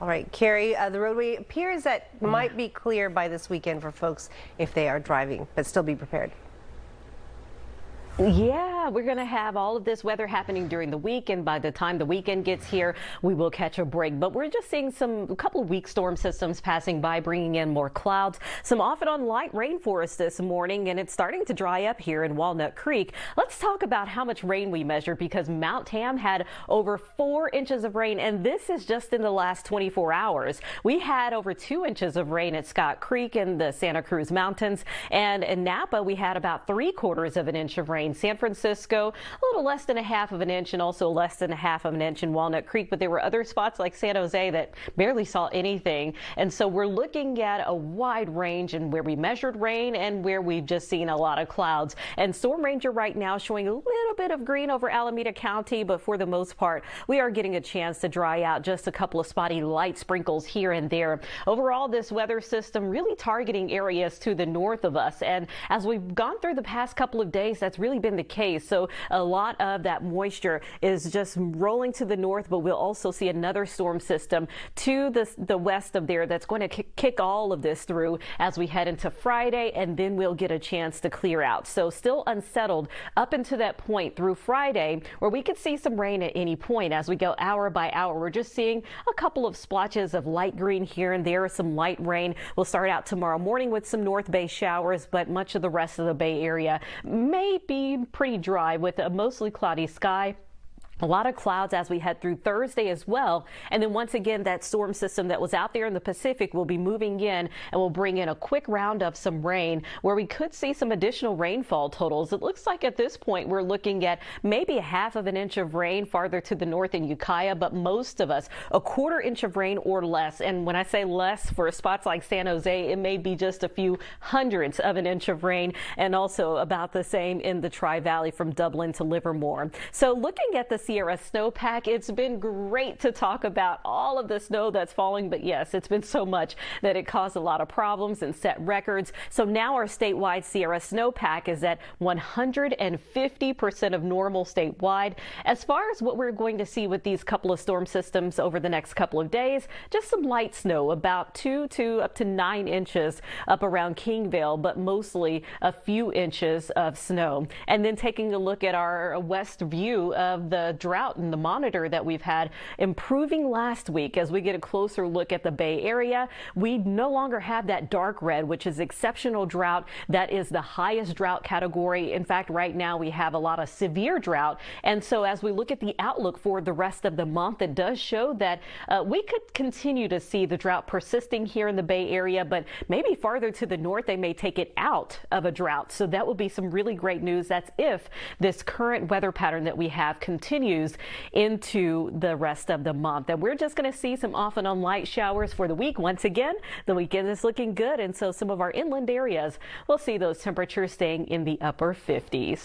All right, Kari, the roadway appears that might be clear by this weekend for folks if they are driving, but still be prepared. Yeah, we're going to have all of this weather happening during the week, and by the time the weekend gets here, we will catch a break. But we're just seeing a couple of weak storm systems passing by, bringing in more clouds, some off and on light rainforest this morning, and it's starting to dry up here in Walnut Creek. Let's talk about how much rain we measured, because Mount Tam had over 4 inches of rain, and this is just in the last 24 hours. We had over 2 inches of rain at Scott Creek in the Santa Cruz Mountains, and in Napa, we had about 3/4 of an inch of rain. San Francisco, a little less than 1/2 of an inch, and also less than 1/2 of an inch in Walnut Creek. But there were other spots like San Jose that barely saw anything. And so we're looking at a wide range in where we measured rain and where we've just seen a lot of clouds. And Storm Ranger right now showing a little bit of green over Alameda County, but for the most part, we are getting a chance to dry out. Just a couple of spotty light sprinkles here and there. Overall, this weather system really targeting areas to the north of us. And as we've gone through the past couple of days, that's really been the case. So a lot of that moisture is just rolling to the north, but we'll also see another storm system to the west of there that's going to kick all of this through as we head into Friday, and then we'll get a chance to clear out. So still unsettled up until that point through Friday, where we could see some rain at any point as we go hour by hour. We're just seeing a couple of splotches of light green here and there, some light rain. We'll start out tomorrow morning with some North Bay showers, but much of the rest of the Bay Area may be pretty dry with a mostly cloudy sky. A lot of clouds as we head through Thursday as well. And then once again, that storm system that was out there in the Pacific will be moving in and will bring in a quick round of some rain where we could see some additional rainfall totals. It looks like at this point we're looking at maybe 1/2 of an inch of rain farther to the north in Ukiah, but most of us 1/4 inch of rain or less. And when I say less, for spots like San Jose, it may be just a few hundredths of an inch of rain, and also about the same in the Tri-Valley from Dublin to Livermore. So looking at the Sierra snowpack, it's been great to talk about all of the snow that's falling, but yes, it's been so much that it caused a lot of problems and set records. So now our statewide Sierra snowpack is at 150% of normal statewide. As far as what we're going to see with these couple of storm systems over the next couple of days, just some light snow, about 2 to up to 9 inches up around Kingvale, but mostly a few inches of snow. And then taking a look at our west view of the drought and the monitor that we've had, improving last week. As we get a closer look at the Bay Area, we no longer have that dark red, which is exceptional drought. That is the highest drought category. In fact, right now we have a lot of severe drought. And so as we look at the outlook for the rest of the month, it does show that we could continue to see the drought persisting here in the Bay Area, but maybe farther to the north, they may take it out of a drought. So that would be some really great news. That's if this current weather pattern that we have continues into the rest of the month. And we're just going to see some off and on light showers for the week. Once again, the weekend is looking good, and so some of our inland areas will see those temperatures staying in the upper 50s.